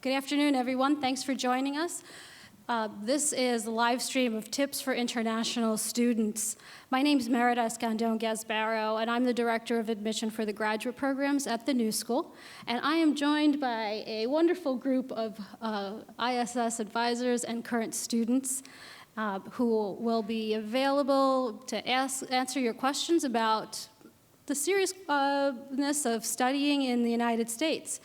Good afternoon, everyone. Thanks for joining us. This is a live stream of tips for international students. My name is Merida Escandon-Gasbarro, and I'm the Director of Admission for the graduate programs at the New School. And I am joined by a wonderful group of ISS advisors and current students who will be available to answer your questions about the seriousness of studying in the United States.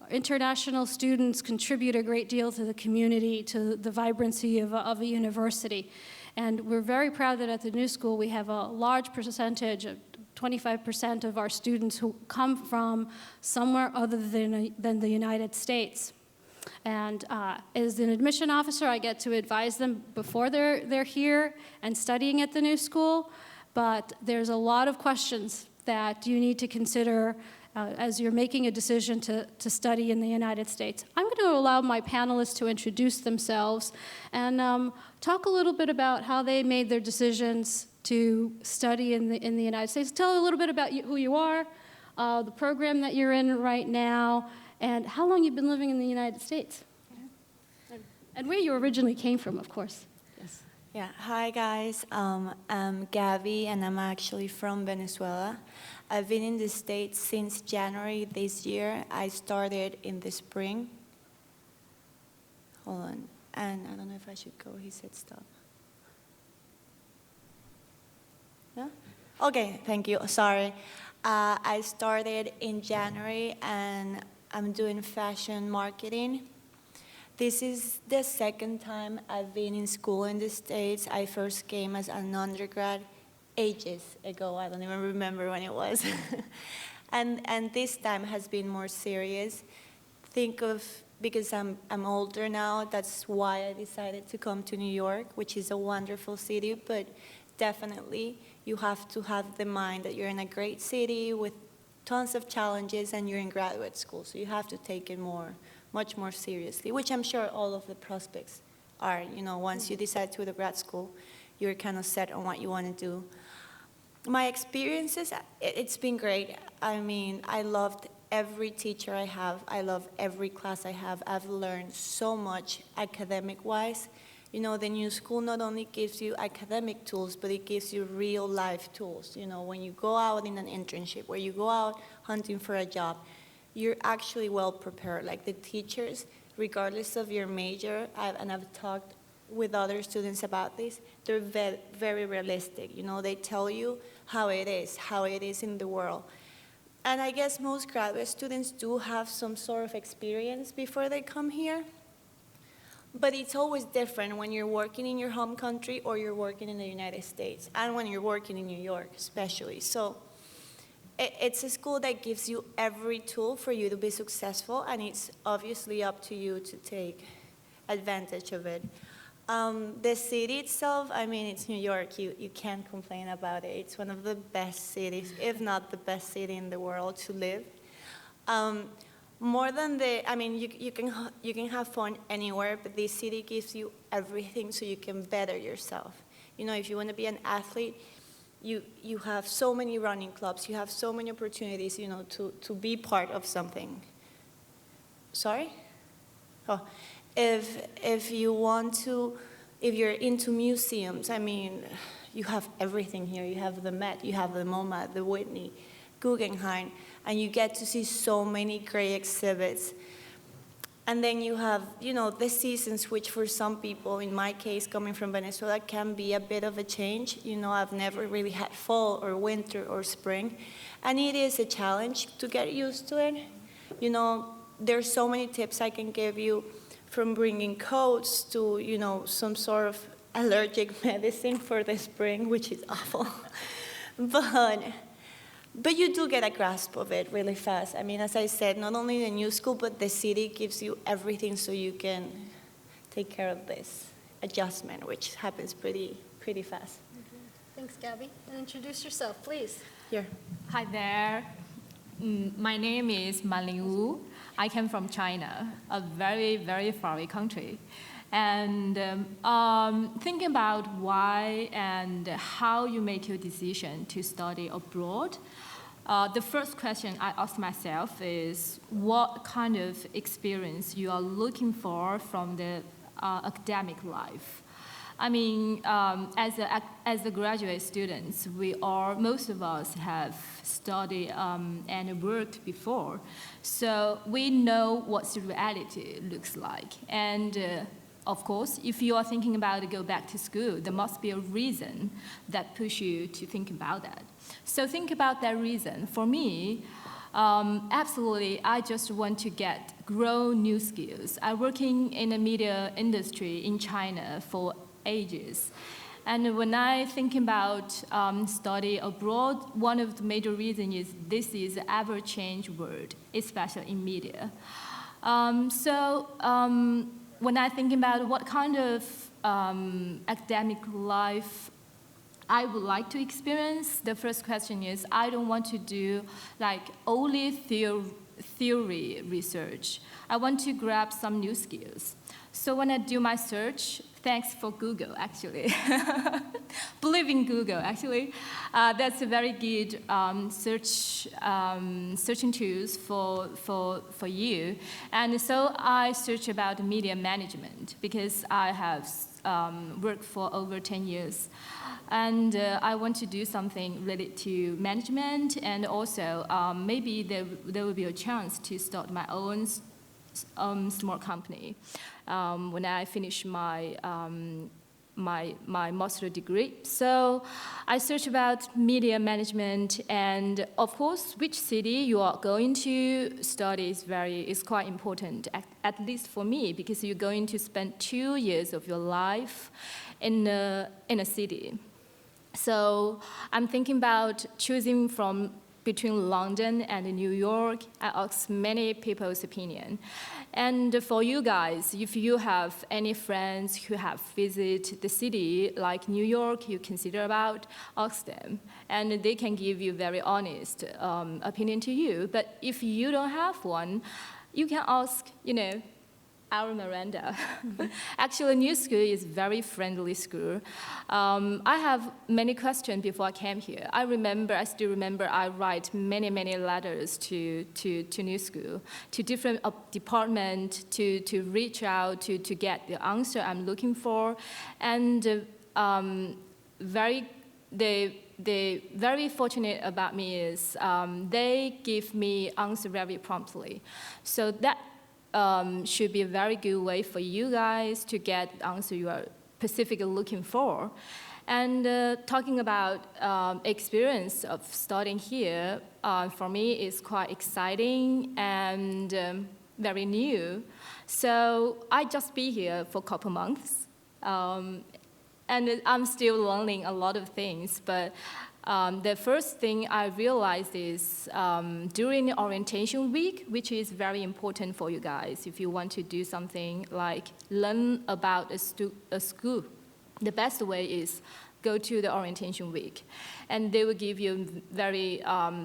International students contribute a great deal to the community, to the vibrancy of a university. And we're very proud that at the New School we have a large percentage, 25% of our students who come from somewhere other than the United States. And as an admission officer, I get to advise them before they're here and studying at the New School. But there's a lot of questions that you need to consider as you're making a decision to study in the United States. I'm going to allow my panelists to introduce themselves and talk a little bit about how they made their decisions to study in the United States. Tell a little bit about who you are, the program that you're in right now, and how long you've been living in the United States. And where you originally came from, of course. Yes. Yeah, hi guys, I'm Gabby and I'm actually from Venezuela. I've been in the States since January this year. I started in the spring. Hold on, and I don't know if I should go, he said stop. Yeah? Okay, thank you, sorry. I started in January and I'm doing fashion marketing. This is the second time I've been in school in the States. I first came as an undergrad ages ago. I don't even remember when it was. and this time has been more serious. Because I'm older now, that's why I decided to come to New York, which is a wonderful city, but definitely you have to have the mind that you're in a great city with tons of challenges and you're in graduate school, so you have to take it much more seriously, which I'm sure all of the prospects are. You know, once you decide to go to grad school, you're kind of set on what you want to do. My experiences, it's been great. I mean, I loved every teacher I have. I love every class I have. I've learned so much academic-wise. You know, the New School not only gives you academic tools, but it gives you real-life tools. You know, when you go out in an internship, where you go out hunting for a job, you're actually well prepared. Like the teachers, regardless of your major, I've talked with other students about this, they're very realistic. You know, they tell you how it is in the world. And I guess most graduate students do have some sort of experience before they come here. But it's always different when you're working in your home country or you're working in the United States, and when you're working in New York especially. So it's a school that gives you every tool for you to be successful, and it's obviously up to you to take advantage of it. The city itself, I mean, it's New York. You can't complain about it. It's one of the best cities, if not the best city in the world to live. More than I mean, you can have fun anywhere, but this city gives you everything so you can better yourself. You know, if you want to be an athlete, you have so many running clubs. You have so many opportunities, you know, to be part of something. Sorry? Oh. If you're into museums, I mean, you have everything here. You have the Met, you have the MoMA, the Whitney, Guggenheim, and you get to see so many great exhibits. And then you have, you know, the seasons, which for some people, in my case, coming from Venezuela, can be a bit of a change. You know, I've never really had fall or winter or spring, and it is a challenge to get used to it. You know, there's so many tips I can give you, from bringing coats to, you know, some sort of allergic medicine for the spring, which is awful. But you do get a grasp of it really fast. I mean, as I said, not only the New School, but the city gives you everything so you can take care of this adjustment, which happens pretty fast. Thanks, Gabby. And introduce yourself, please. Here. Hi there. My name is Manling Wu. I came from China, a very, very far away country. And thinking about why and how you make your decision to study abroad, the first question I ask myself is what kind of experience you are looking for from the academic life. I mean, as a graduate students, most of us have studied and worked before, so we know what the reality looks like. And of course, if you are thinking about go back to school, there must be a reason that push you to think about that. So think about that reason. For me, absolutely, I just want to grow new skills. I'm working in the media industry in China for ages. And when I think about study abroad, one of the major reasons is this is an ever-change world, especially in media. When I think about what kind of academic life I would like to experience, the first question is I don't want to do like only theory research. I want to grab some new skills. So when I do my search, thanks for Google, actually. Believe in Google, actually. That's a very good searching tools for you. And so I search about media management because I have worked for over 10 years. And I want to do something related to management, and also maybe there will be a chance to start my own small company when I finish my master degree. So I search about media management, and of course, which city you are going to study is quite important, at least for me, because you're going to spend 2 years of your life in a city. So I'm thinking about choosing between London and New York. I asked many people's opinion. And for you guys, if you have any friends who have visited the city like New York, you consider about, ask them. And they can give you very honest opinion to you. But if you don't have one, you can ask, our Miranda. Actually, New School is very friendly school. I have many questions before I came here. I still remember I write many letters to New School, to different departments, to reach out, to get the answer I'm looking for. And they very fortunate about me is they give me answer very promptly. So that should be a very good way for you guys to get the answer you are specifically looking for. And talking about experience of studying here, for me is quite exciting and very new. So I just be here for a couple months, and I'm still learning a lot of things, but the first thing I realized is during the orientation week, which is very important for you guys, if you want to do something like learn about a school, the best way is go to the orientation week. And they will give you very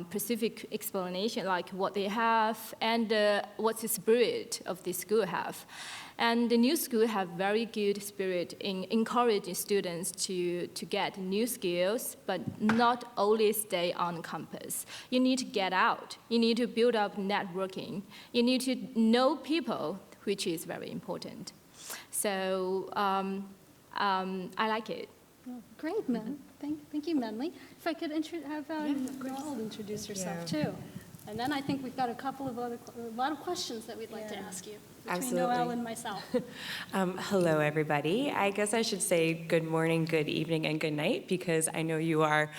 specific explanation, like what they have and what the spirit of the school have. And the New School have very good spirit in encouraging students to get new skills, but not only stay on campus. You need to get out. You need to build up networking. You need to know people, which is very important. So I like it. Well, great, man. Thank you, Menli. If I could have Ronald introduce yourself too. And then I think we've got a lot of questions that we'd like to ask you between Noelle and myself. Hello, everybody. I guess I should say good morning, good evening, and good night, because I know you are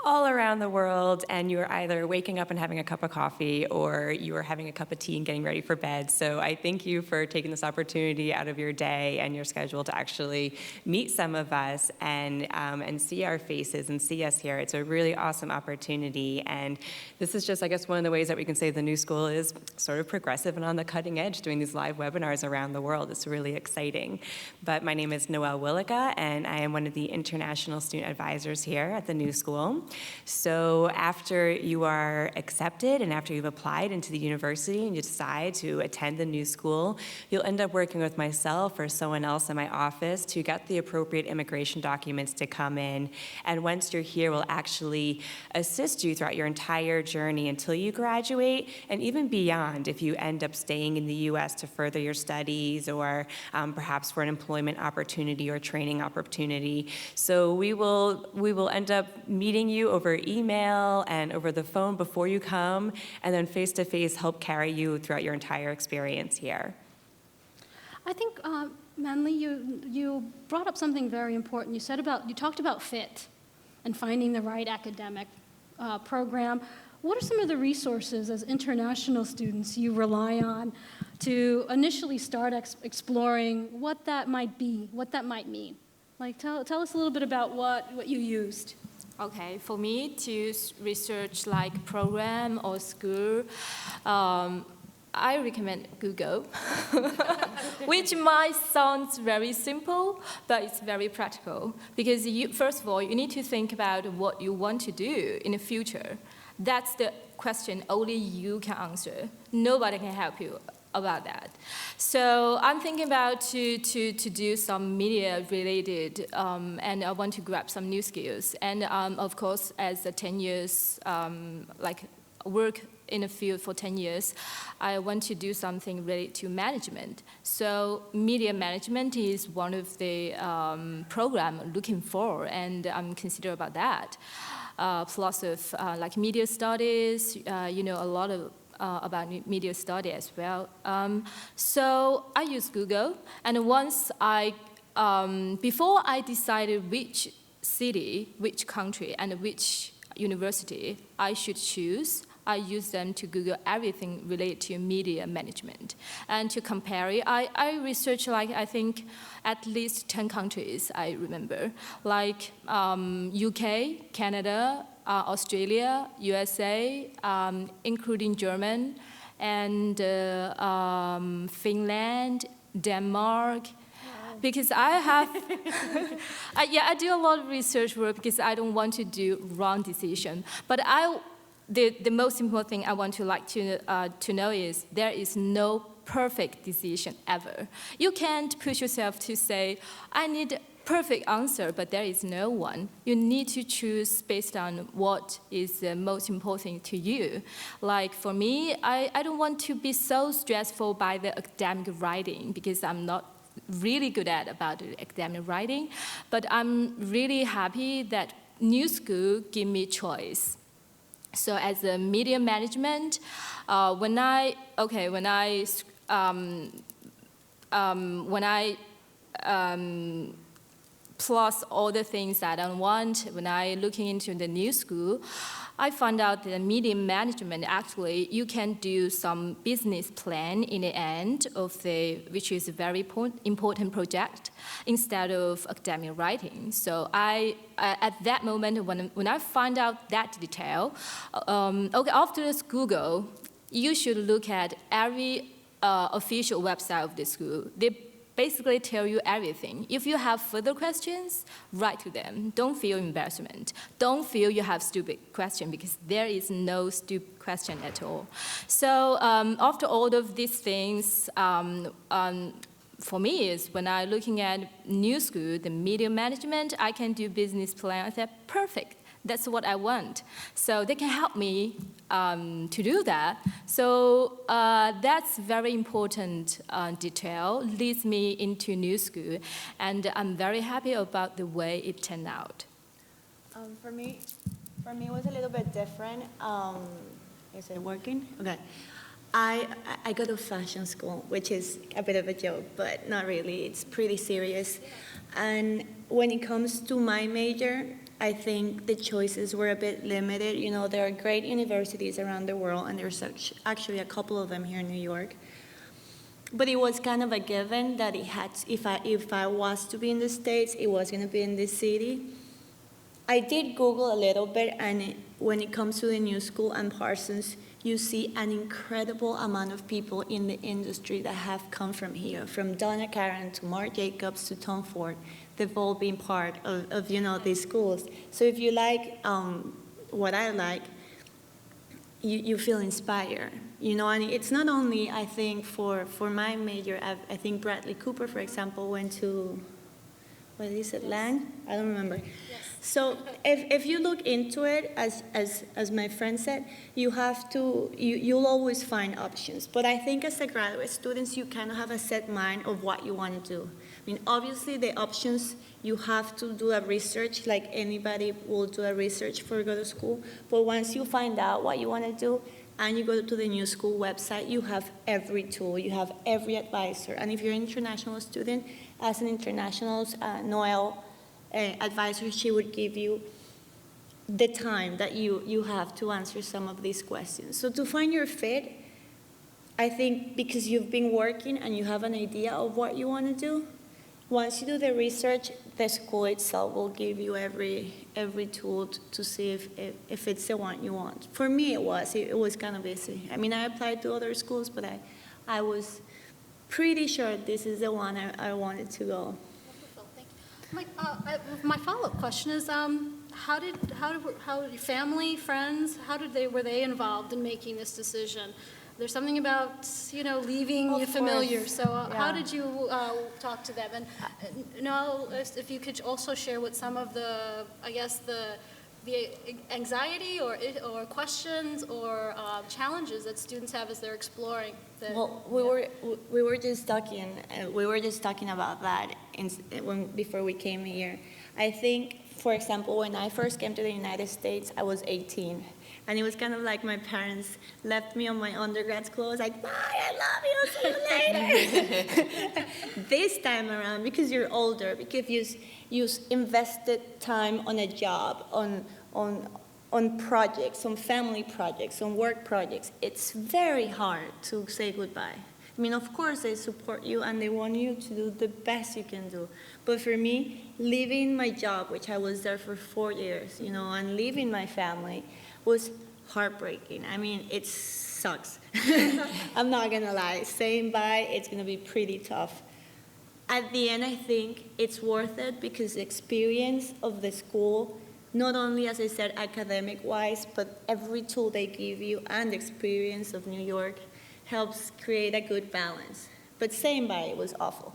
all around the world, and you are either waking up and having a cup of coffee, or you are having a cup of tea and getting ready for bed. So I thank you for taking this opportunity out of your day and your schedule to actually meet some of us and see our faces and see us here. It's a really awesome opportunity, and this is just, I guess, one of the ways that we can say the New School is sort of progressive and on the cutting edge, doing these live webinars around the world. It's really exciting. But my name is Noelle Willica, and I am one of the international student advisors here at the New School. So after you are accepted and after you've applied into the university and you decide to attend the New School, you'll end up working with myself or someone else in my office to get the appropriate immigration documents to come in. And once you're here, we'll actually assist you throughout your entire journey until you graduate, and even beyond if you end up staying in the U.S. to further your studies or perhaps for an employment opportunity or training opportunity. So we will end up meeting you over email and over the phone before you come, and then face-to-face help carry you throughout your entire experience here. I think, Manly, you brought up something very important. You talked about fit and finding the right academic program. What are some of the resources as international students you rely on to initially start exploring what that might be, what that might mean? Like, tell us a little bit about what you used. Okay, for me to research like program or school, I recommend Google, which might sound very simple, but it's very practical. Because first of all, you need to think about what you want to do in the future. That's the question only you can answer. Nobody can help you about that. So I'm thinking about to do some media related, and I want to grab some new skills. And of course, as a 10 years, like work in the field for 10 years, I want to do something related to management. So media management is one of the program I'm looking for, and I'm considering about that. Plus of like media studies, a lot of about media study as well. So I use Google, and once before I decided which city, which country, and which university I should choose, I use them to Google everything related to media management. And to compare it, I researched like, I think, at least 10 countries, I remember. Like UK, Canada, Australia, USA, including German, and Finland, Denmark. Because I have, I do a lot of research work because I don't want to do wrong decision. But the most important thing I want to know is there is no perfect decision ever. You can't push yourself to say, I need perfect answer, but there is no one. You need to choose based on what is the most important to you. Like for me, I don't want to be so stressful by the academic writing because I'm not really good at about academic writing, but I'm really happy that New School give me choice. So as a media management, when I plus all the things that I want, when I looking into the New School, I found out that media management, actually, you can do some business plan in the end of which is a very important project, instead of academic writing. So at that moment, when I find out that detail, after this Google, you should look at every official website of the school. They basically tell you everything. If you have further questions, write to them. Don't feel embarrassment. Don't feel you have stupid question, because there is no stupid question at all. So after all of these things, for me is when I'm looking at New School, the media management, I can do business plan. I said, perfect. That's what I want. So they can help me to do that. So that's very important detail, leads me into New School, and I'm very happy about the way it turned out. For me, it was a little bit different. Is it working? Okay. I go to fashion school, which is a bit of a joke, but not really. It's pretty serious. And when it comes to my major, I think the choices were a bit limited. You know, there are great universities around the world, and there's actually a couple of them here in New York. But it was kind of a given that if I was to be in the States, it was going to be in this city. I did Google a little bit, and when it comes to the new school and Parsons, you see an incredible amount of people in the industry that have come from here, from Donna Karan to Marc Jacobs to Tom Ford. They've all been part of these schools. So if you like what I like, you feel inspired, and it's not only, I think, for my major. I think Bradley Cooper, for example, went to, what is it, Lang? I don't remember. Yes. So if you look into it, as my friend said, you'll always find options. But I think as a graduate students, you kind of have a set mind of what you want to do. I mean, obviously the options, you have to do a research, like anybody will do a research before you go to school. But once you find out what you want to do, and you go to the new school website, you have every tool, you have every advisor. And if you're an international student, as an international, Noel advisor, she would give you the time that you have to answer some of these questions. So to find your fit, I think because you've been working and you have an idea of what you want to do, once you do the research, the school itself will give you every tool to see if it's the one you want. For me, it was kind of easy. I mean, I applied to other schools, but I was pretty sure this is the one I wanted to go. Wonderful, thank you. My follow-up question is, how did your family, friends, were they involved in making this decision? There's something about, leaving Of your familiar. course. So how did you talk to them? And Noel, if you could also share what some of the anxiety or questions or challenges that students have as they're exploring. Well, we were just talking about that before we came here. I think, for example, when I first came to the United States, I was 18. And it was kind of like my parents left me on my undergrad clothes, like, bye, I love you, see you later. This time around, because you're older, because you invested time on a job, on projects, on family projects, on work projects, it's very hard to say goodbye. I mean, of course, they support you and they want you to do the best you can do. But for me, leaving my job, which I was there for 4 years, and leaving my family, was heartbreaking. I mean, it sucks. I'm not gonna lie. Saying bye, it's gonna be pretty tough. At the end, I think it's worth it because the experience of the school, not only, as I said, academic-wise, but every tool they give you and the experience of New York helps create a good balance. But saying bye was awful.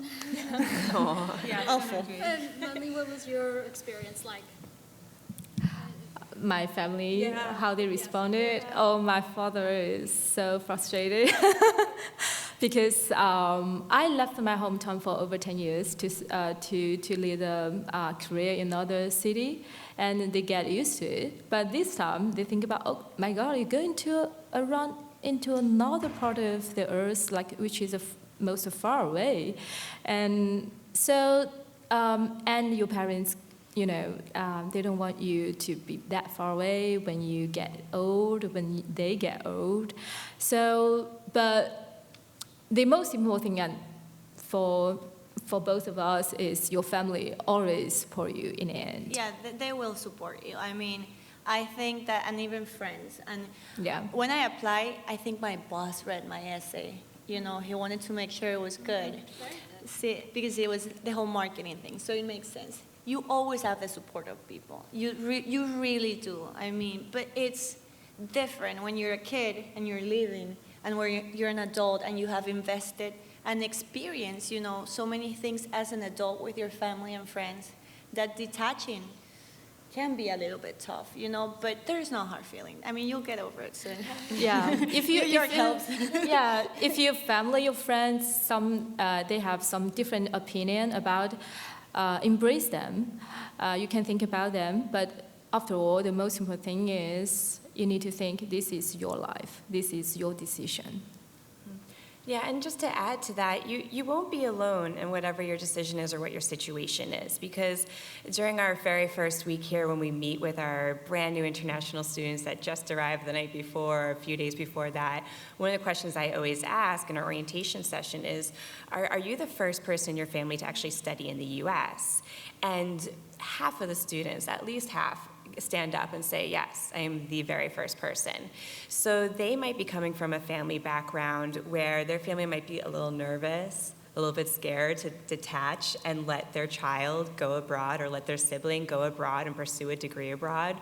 Yeah, awful. And Natalie, what was your experience like? My family, how they responded. Oh, my father is so frustrated because I left my hometown for over 10 years to lead a career in another city, and they get used to it. But this time they think about, oh my God, you're going to run into another part of the earth, which is most far away, and so and your parents. They don't want you to be that far away when you get old, when they get old. So, but the most important thing for both of us is your family always support you in the end. Yeah, they will support you. I mean, I think that, and even friends. And when I applied, I think my boss read my essay. He wanted to make sure it was good. See, because it was the whole marketing thing, so it makes sense. You always have the support of people. You really do. I mean, but it's different when you're a kid and you're leaving, and where you're an adult and you have invested and experienced, so many things as an adult with your family and friends, that detaching can be a little bit tough, but there's no hard feeling. I mean, you'll get over it soon. Yeah, if your family, your friends, they have some different opinion about. Embrace them. You can think about them, but after all, the most important thing is you need to think this is your life. This is your decision. Yeah, and just to add to that, you won't be alone in whatever your decision is or what your situation is, because during our very first week here, when we meet with our brand new international students that just arrived the night before, or a few days before that, one of the questions I always ask in our orientation session is, are you the first person in your family to actually study in the US? And half of the students, at least half, stand up and say, yes, I am the very first person. So they might be coming from a family background where their family might be a little nervous, a little bit scared to detach and let their child go abroad or let their sibling go abroad and pursue a degree abroad.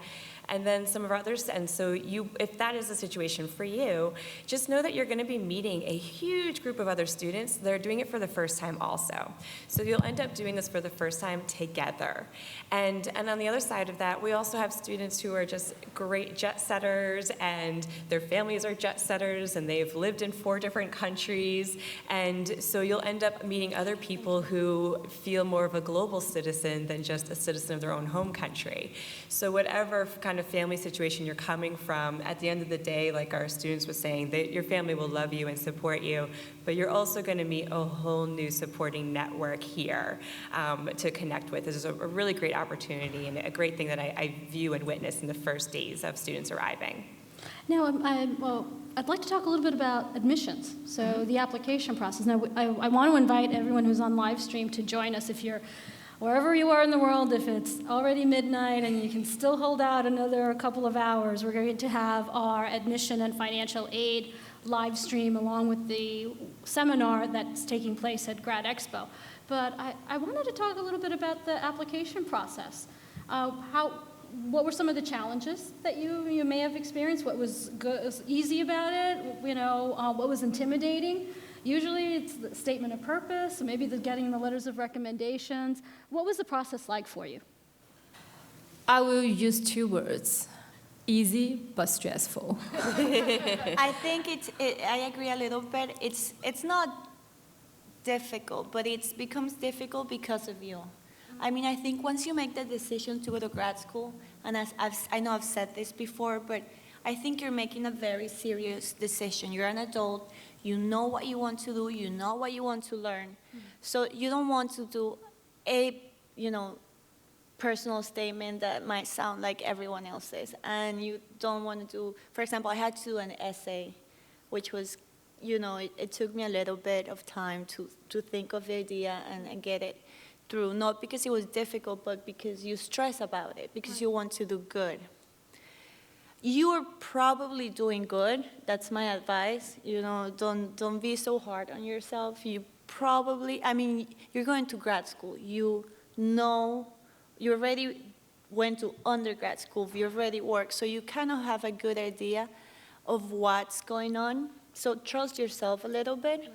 And then some of our others, and so if that is the situation for you, just know that you're going to be meeting a huge group of other students that are doing it for the first time also. So you'll end up doing this for the first time together. And on the other side of that, we also have students who are just great jet setters, and their families are jet setters, and they've lived in 4 different countries. And so you'll end up meeting other people who feel more of a global citizen than just a citizen of their own home country. So whatever kind of family situation you're coming from, at the end of the day, like our students were saying, your family will love you and support you, but you're also going to meet a whole new supporting network here to connect with. This is a really great opportunity and a great thing that I view and witness in the first days of students arriving. Now, I'd like to talk a little bit about admissions, so the application process. Now, I want to invite everyone who's on live stream to join us. If you're wherever you are in the world, if it's already midnight and you can still hold out another couple of hours, we're going to have our admission and financial aid live stream along with the seminar that's taking place at Grad Expo. But I wanted to talk a little bit about the application process. What were some of the challenges that you may have experienced? What was easy about it? What was intimidating? Usually it's the statement of purpose, maybe getting the letters of recommendations. What was the process like for you? I will use 2 words: easy but stressful. I think I agree a little bit. It's not difficult, but it becomes difficult because of you. I mean, I think once you make the decision to go to grad school, and I know I've said this before, but I think you're making a very serious decision. You're an adult. You know what you want to do. You know what you want to learn. So you don't want to do a, personal statement that might sound like everyone else's. And you don't want to do, for example, I had to do an essay, which was, it took me a little bit of time to think of the idea and get it through. Not because it was difficult, but because you stress about it, because you want to do good. You're probably doing good. That's my advice. Don't be so hard on yourself. You're going to grad school. You already went to undergrad school. You already worked. So you kind of have a good idea of what's going on. So trust yourself a little bit.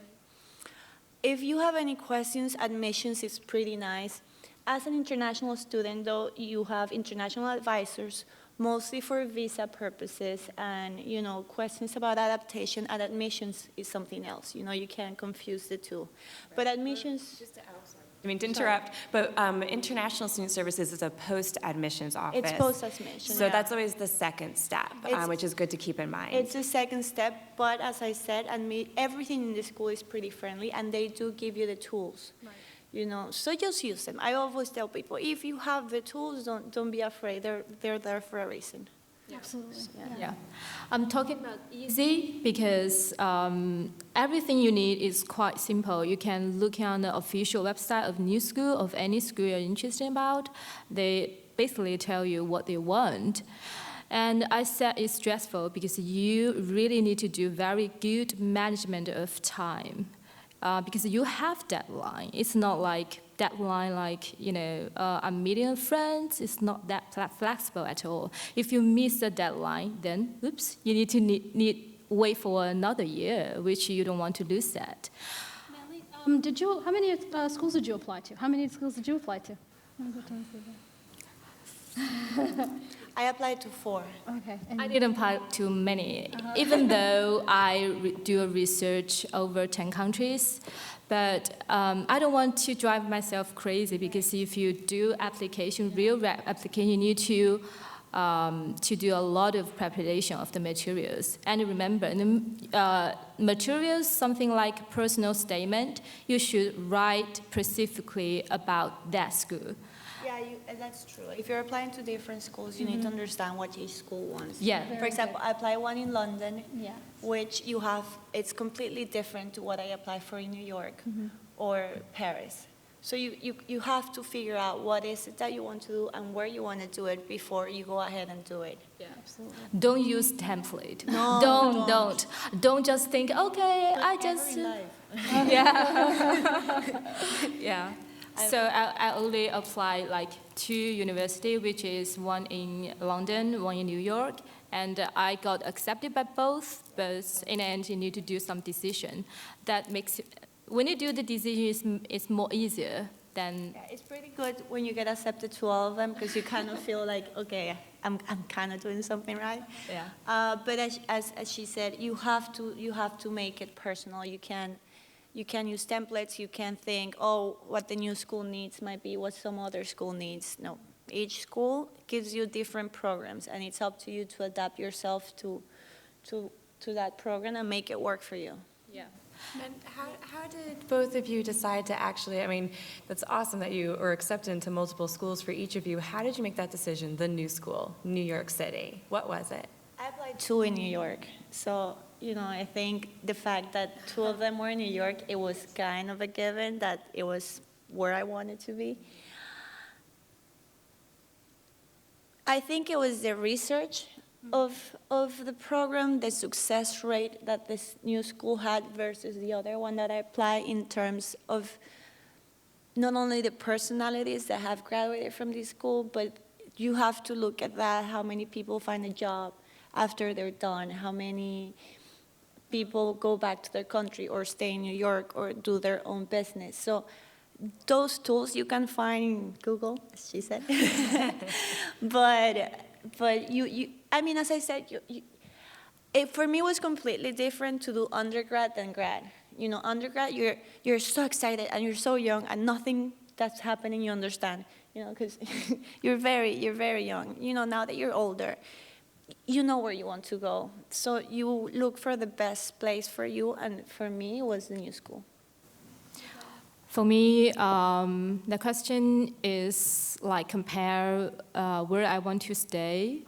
If you have any questions, admissions is pretty nice. As an international student, though, you have international advisors, mostly for visa purposes, and questions about adaptation and admissions is something else. You can't confuse the two. But admissions. I mean, to interrupt, but International Student Services is a post-admissions office. It's post-admission. So that's always the second step, which is good to keep in mind. It's the second step, but as I said, everything in the school is pretty friendly, and they do give you the tools. Right. So just use them. I always tell people, if you have the tools, don't be afraid. They're there for a reason. Absolutely. Yeah. I'm talking about easy because everything you need is quite simple. You can look on the official website of new school, of any school you're interested about. They basically tell you what they want. And I said it's stressful because you really need to do very good management of time. Because you have deadline. It's not like deadline like, I'm meeting friends. It's not that flexible at all. If you miss the deadline, then, oops, you need to wait for another year, which you don't want to lose that. Melly, how many schools did you apply to? How many schools did you apply to? I applied to 4. Okay. I didn't apply to many, even though I do a research over 10 countries. But I don't want to drive myself crazy because if you do real application, you need to to do a lot of preparation of the materials. And remember, the materials, something like personal statement, you should write specifically about that school. Yeah, that's true. If you're applying to different schools, you need to understand what each school wants. Yeah. For example, I apply one in London, Yeah. which it's completely different to what I apply for in New York or Paris. So you have to figure out what is it that you want to do and where you want to do it before you go ahead and do it. Yeah, absolutely. Don't use template. No, Don't just think, okay, I just. Yeah. Yeah. So I only applied like 2 universities, which is one in London, one in New York, and I got accepted by both. But in the end, you need to do some decision. That makes when you do the decision, it's more easier than. Yeah, it's pretty good when you get accepted to all of them because you kind of feel like, okay, I'm kind of doing something right. Yeah. But as she said, you have to make it personal. You can use templates. You can think, oh, what the new school needs might be what some other school needs. No, each school gives you different programs, and it's up to you to adapt yourself to that program and make it work for you. Yeah. And how did both of you decide to actually, I mean, that's awesome that you were accepted into multiple schools for each of you. How did you make that decision, the new school, New York City? What was it? I applied 2 in New York. So, I think the fact that 2 of them were in New York, it was kind of a given that it was where I wanted to be. I think it was the research of the program, the success rate that this new school had versus the other one that I applied in terms of not only the personalities that have graduated from this school, but you have to look at that, how many people find a job after they're done, how many people go back to their country or stay in New York or do their own business. So those tools you can find in Google, as she said. But I mean, as I said, it for me was completely different to do undergrad than grad. Undergrad, you're so excited and you're so young and nothing that's happening you understand, because you're very young. Now that you're older, you know where you want to go. So you look for the best place for you, and for me, it was the new school. For me, the question is like compare where I want to stay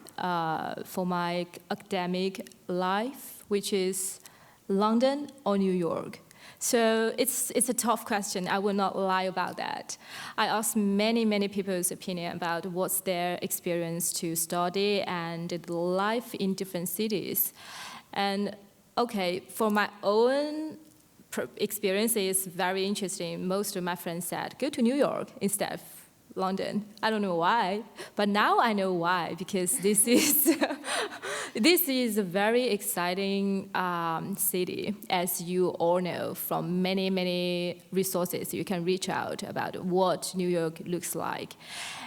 for my academic life, which is London or New York. So it's a tough question. I will not lie about that. I asked many people's opinion about what's their experience to study and the life in different cities. And okay, for my own experience is very interesting. Most of my friends said, go to New York instead of London. I don't know why, but now I know why, because this is a very exciting city, as you all know, from many resources you can reach out about what New York looks like.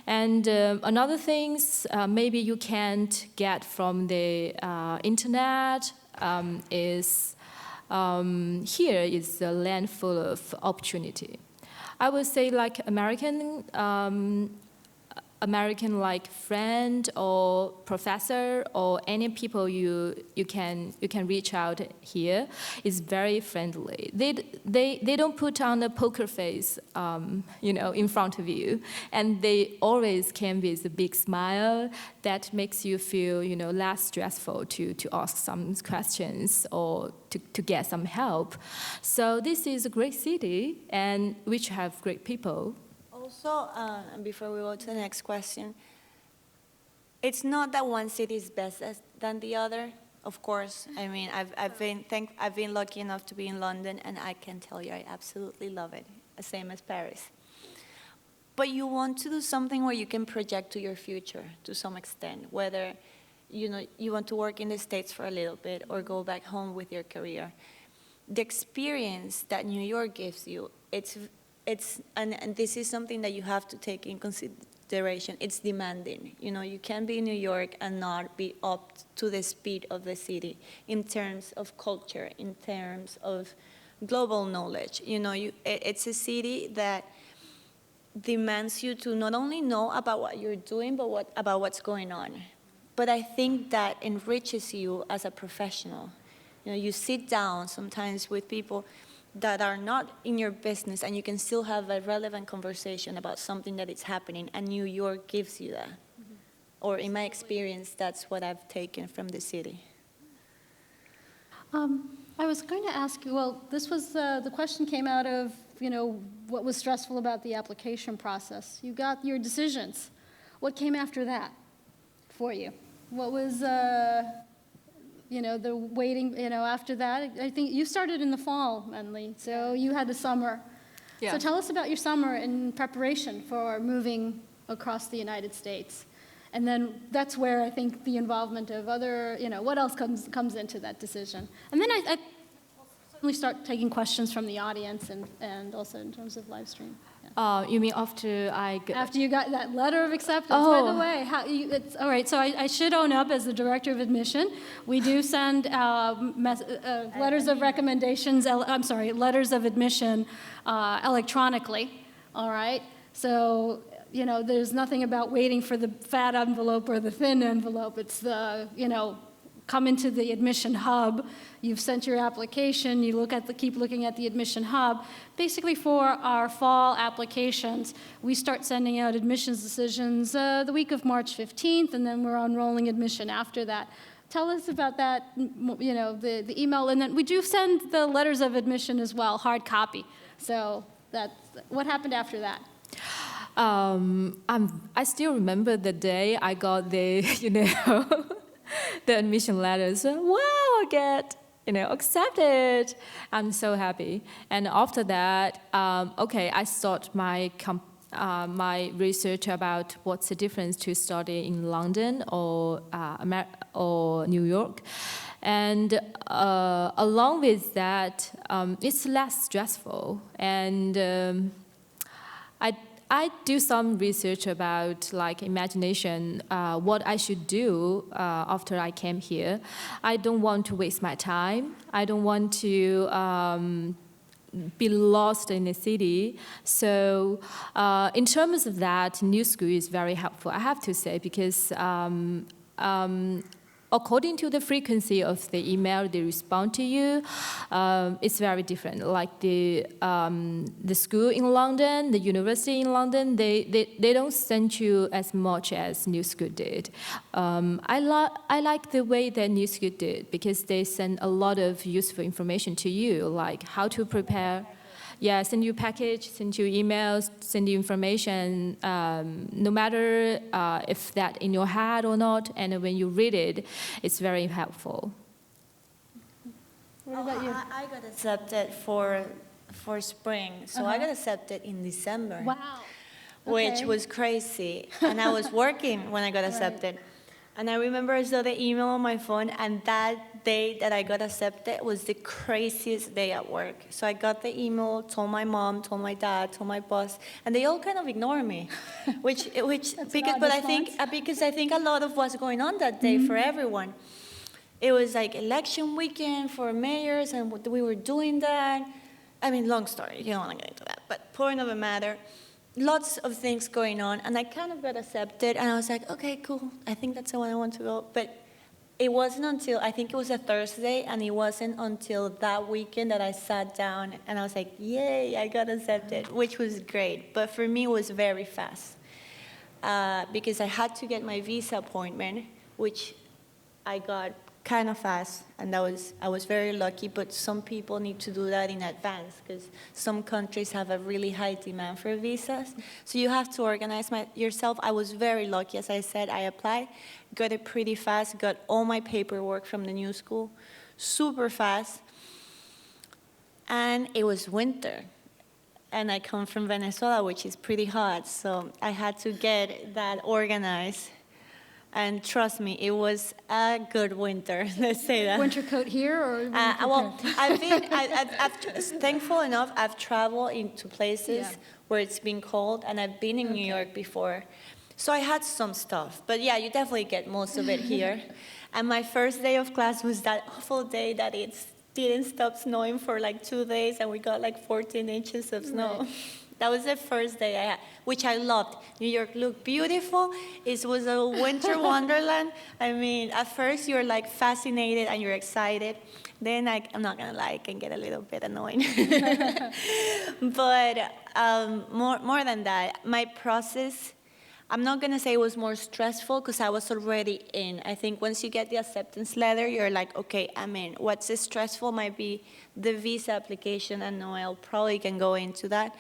And another things maybe you can't get from the internet is here is a land full of opportunity. I would say like American like friend or professor or any people you can reach out here is very friendly. They don't put on a poker face, in front of you, and they always came with a big smile that makes you feel less stressful to ask some questions or to get some help. So this is a great city and which have great people. Also, before we go to the next question, it's not that one city is better than the other. Of course, I mean, I've been lucky enough to be in London, and I can tell you, I absolutely love it, the same as Paris. But you want to do something where you can project to your future to some extent, whether you want to work in the States for a little bit or go back home with your career. The experience that New York gives you, and this is something that you have to take in consideration. It's demanding. You can be in New York and not be up to the speed of the city in terms of culture, in terms of global knowledge. It's a city that demands you to not only know about what you're doing, but about what's going on. but I think that enriches you as a professional. You know, you sit down sometimes with people that are not in your business, and you can still have a relevant conversation about something that is happening, and New York gives you that. Or in my experience, that's what I've taken from the city. I was going to ask you, well, this was, the question came out of, what was stressful about the application process. You got your decisions. What came after that for you? What was, the waiting, after that? I think you started in the fall, Menli, so you had the summer. Yeah. So tell us about your summer in preparation for moving across the United States. And then that's where I think the involvement of other, what else comes into that decision. And then I certainly start taking questions from the audience and also in terms of live stream. Yeah. You mean after After you got that letter of acceptance, by Oh. the way, it's, all right, so I should own up as the director of admission. We do send letters of recommendations, letters of admission electronically, all right? So, there's nothing about waiting for the fat envelope or the thin envelope. It's the, come into the admission hub. You've sent your application. You keep looking at the admission hub. Basically, for our fall applications, we start sending out admissions decisions the week of March 15th, and then we're on rolling admission after that. Tell us about that, the email, and then we do send the letters of admission as well, hard copy. So what happened after that? I still remember the day I got the, the admission letters. Wow, I get, accepted. I'm so happy. And after that, I start my research about what's the difference to study in London or New York. And along with that, it's less stressful. And I do some research about imagination, what I should do after I came here. I don't want to waste my time. I don't want to be lost in the city. So in terms of that, New School is very helpful, I have to say, because according to the frequency of the email they respond to you, it's very different. Like the school in London, the university in London, they don't send you as much as New School did. I like the way that New School did, because they send a lot of useful information to you, like how to prepare. Yeah, send you package, send you emails, send you information, no matter if that in your head or not, and when you read it, it's very helpful. What about you? I got accepted for spring, so I got accepted in December. Wow. Which Okay. was crazy. And I was working when I got accepted. And I remember I saw the email on my phone, and that day that I got accepted was the craziest day at work. So I got the email, told my mom, told my dad, told my boss, and they all kind of ignored me, because I think a lot of what's going on that day for everyone. It was like election weekend for mayors, and we were doing that. I mean, long story, you don't want to get into that, but point of the matter, lots of things going on, and I kind of got accepted, and I was like, okay, cool, I think that's the one I want to go. But it wasn't until, I think it was a Thursday, and it wasn't until that weekend that I sat down, and I was like, yay, I got accepted, which was great. But for me, it was very fast, because I had to get my visa appointment, which I got kind of fast, and I was very lucky, but some people need to do that in advance, because some countries have a really high demand for visas, so you have to organize yourself. I was very lucky, as I said. I applied, got it pretty fast, got all my paperwork from the new school super fast, and it was winter, and I come from Venezuela, which is pretty hot, so I had to get that organized. And trust me, it was a good winter, let's say that. Winter coat here or? Well, thankful enough, I've traveled into places where it's been cold, and I've been in New York before. So I had some stuff, but yeah, you definitely get most of it here. And my first day of class was that awful day that it didn't stop snowing for like 2 days, and we got like 14 inches of snow. That was the first day I had, which I loved. New York looked beautiful. It was a winter wonderland. I mean, at first you're like fascinated and you're excited. Then I'm not gonna lie, it can get a little bit annoying. But more than that, my process, I'm not gonna say it was more stressful because I was already in. I think once you get the acceptance letter, you're like, okay, I'm in. What's stressful might be the visa application, and Noel probably can go into that.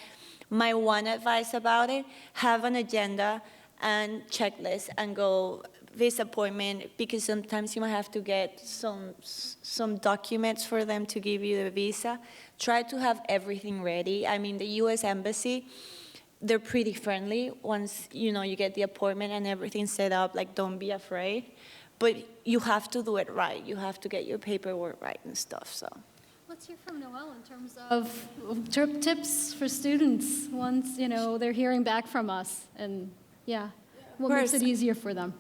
My one advice about it, have an agenda and checklist and go visa appointment, because sometimes you might have to get some documents for them to give you the visa. Try to have everything ready. I mean, the U.S. Embassy, they're pretty friendly once you get the appointment and everything's set up. Like, don't be afraid, but you have to do it right. You have to get your paperwork right and stuff. So Let's hear from Noelle in terms of trip tips for students once they're hearing back from us, and what makes it easier for them.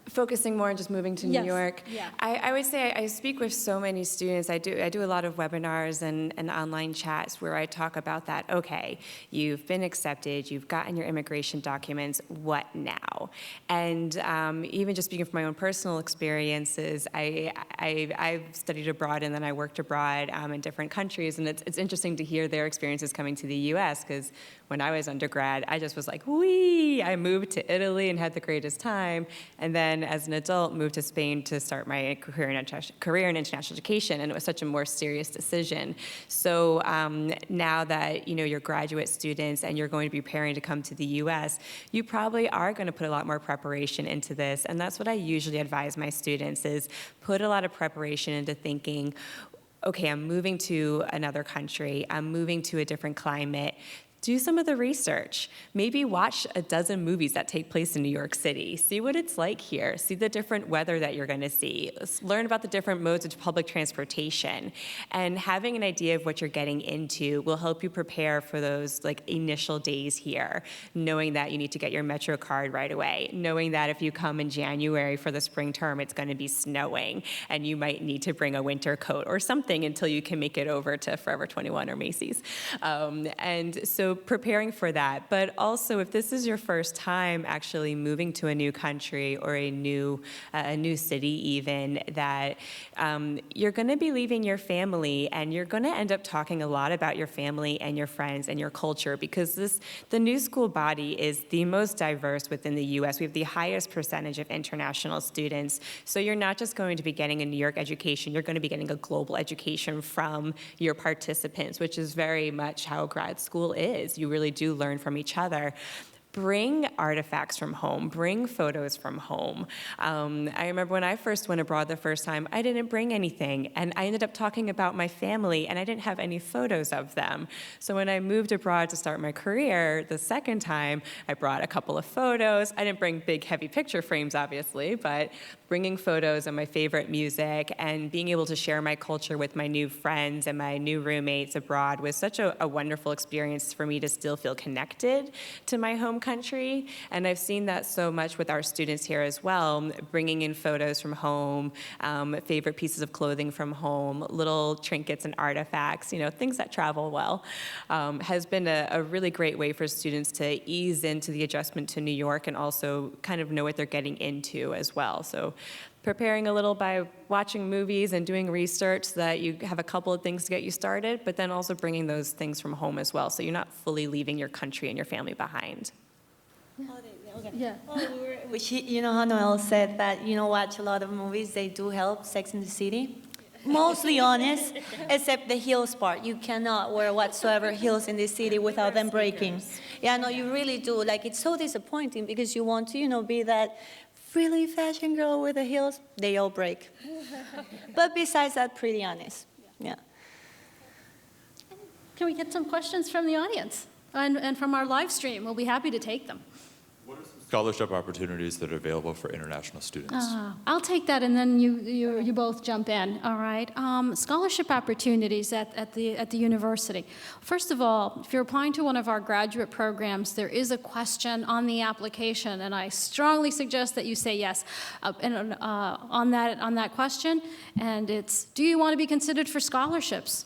Focusing more on just moving to New Yes. York. Yeah. I would say I speak with so many students. I do a lot of webinars and online chats where I talk about that. Okay, you've been accepted, you've gotten your immigration documents, what now? And even just speaking from my own personal experiences, I've studied abroad and then I worked abroad in different countries, and it's interesting to hear their experiences coming to the U.S. because when I was undergrad, I just was like, whee! I moved to Italy and had the greatest time, and then as an adult moved to Spain to start my career in international education, and it was such a more serious decision. So now that you're graduate students and you're going to be preparing to come to the U.S., you probably are going to put a lot more preparation into this, and that's what I usually advise my students is put a lot of preparation into thinking, okay, I'm moving to another country, I'm moving to a different climate. Do some of the research. Maybe watch a dozen movies that take place in New York City. See what it's like here. See the different weather that you're going to see. Learn about the different modes of public transportation. And having an idea of what you're getting into will help you prepare for those initial days here, knowing that you need to get your Metro card right away, knowing that if you come in January for the spring term, it's going to be snowing, and you might need to bring a winter coat or something until you can make it over to Forever 21 or Macy's. And so preparing for that, but also if this is your first time actually moving to a new country or a new city even, that you're going to be leaving your family, and you're going to end up talking a lot about your family and your friends and your culture, because the new school body is the most diverse within the U.S. We have the highest percentage of international students, so you're not just going to be getting a New York education, you're going to be getting a global education from your participants, which is very much how grad school is. You really do learn from each other. Bring artifacts from home, bring photos from home. I remember when I first went abroad the first time, I didn't bring anything, and I ended up talking about my family, and I didn't have any photos of them. So when I moved abroad to start my career the second time, I brought a couple of photos. I didn't bring big, heavy picture frames, obviously, but bringing photos of my favorite music and being able to share my culture with my new friends and my new roommates abroad was such a wonderful experience for me to still feel connected to my home country. And I've seen that so much with our students here as well, bringing in photos from home, favorite pieces of clothing from home, little trinkets and artifacts, things that travel well, has been a really great way for students to ease into the adjustment to New York and also kind of know what they're getting into as well. So preparing a little by watching movies and doing research so that you have a couple of things to get you started, but then also bringing those things from home as well, so you're not fully leaving your country and your family behind. Okay. Yeah. You know how Noel said that, watch a lot of movies, they do help, Sex and the City. Mostly honest, except the heels part. You cannot wear whatsoever heels in this city without them breaking. Yeah, no, you really do. It's so disappointing because you want to, be that really fashion girl with the heels. They all break. But besides that, pretty honest. Yeah. Can we get some questions from the audience and from our live stream? We'll be happy to take them. What are some scholarship opportunities that are available for international students? I'll take that, and then you both jump in. All right. Scholarship opportunities at the university. First of all, if you're applying to one of our graduate programs, there is a question on the application, and I strongly suggest that you say yes on that question. And it's, do you want to be considered for scholarships?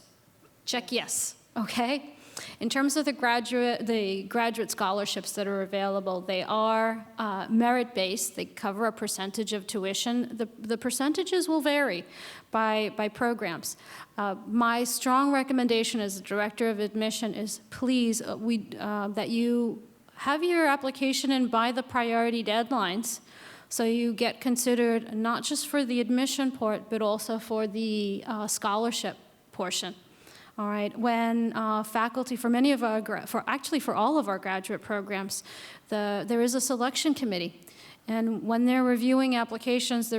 Check yes. Okay. In terms of the graduate scholarships that are available, they are merit-based. They cover a percentage of tuition. The percentages will vary by programs. My strong recommendation as the director of admission is please that you have your application in by the priority deadlines, so you get considered not just for the admission part, but also for the scholarship portion. All right, when faculty, for many of our, for all of our graduate programs, there is a selection committee. And when they're reviewing applications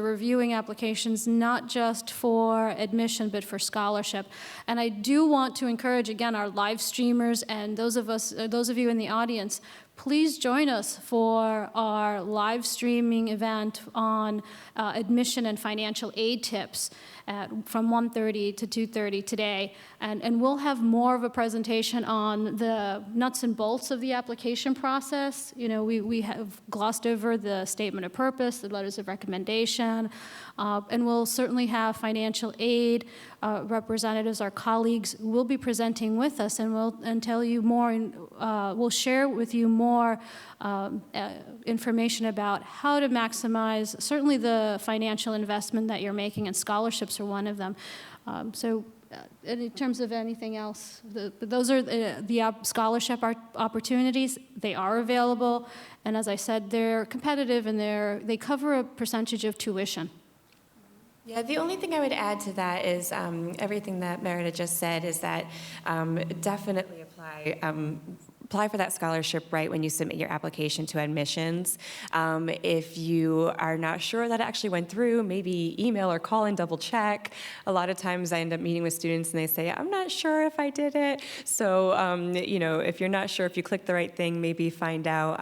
not just for admission, but for scholarship. And I do want to encourage, again, our live streamers and those of you in the audience, please join us for our live streaming event on admission and financial aid tips from 1:30 to 2:30 today. And we'll have more of a presentation on the nuts and bolts of the application process. You know, we have glossed over the statement of purpose, the letters of recommendation, and we'll certainly have financial aid representatives, our colleagues, will be presenting with us, and tell you more, we'll share with you more information about how to maximize certainly the financial investment that you're making, and scholarships are one of them. In terms of anything else, those are the scholarship opportunities. They are available, and as I said, they're competitive, and they cover a percentage of tuition. Yeah, the only thing I would add to that is everything that Merida just said is that definitely apply for that scholarship right when you submit your application to admissions. If you are not sure that it actually went through, maybe email or call and double check. A lot of times I end up meeting with students and they say, I'm not sure if I did it. So, you know, if you're not sure if you clicked the right thing, maybe find out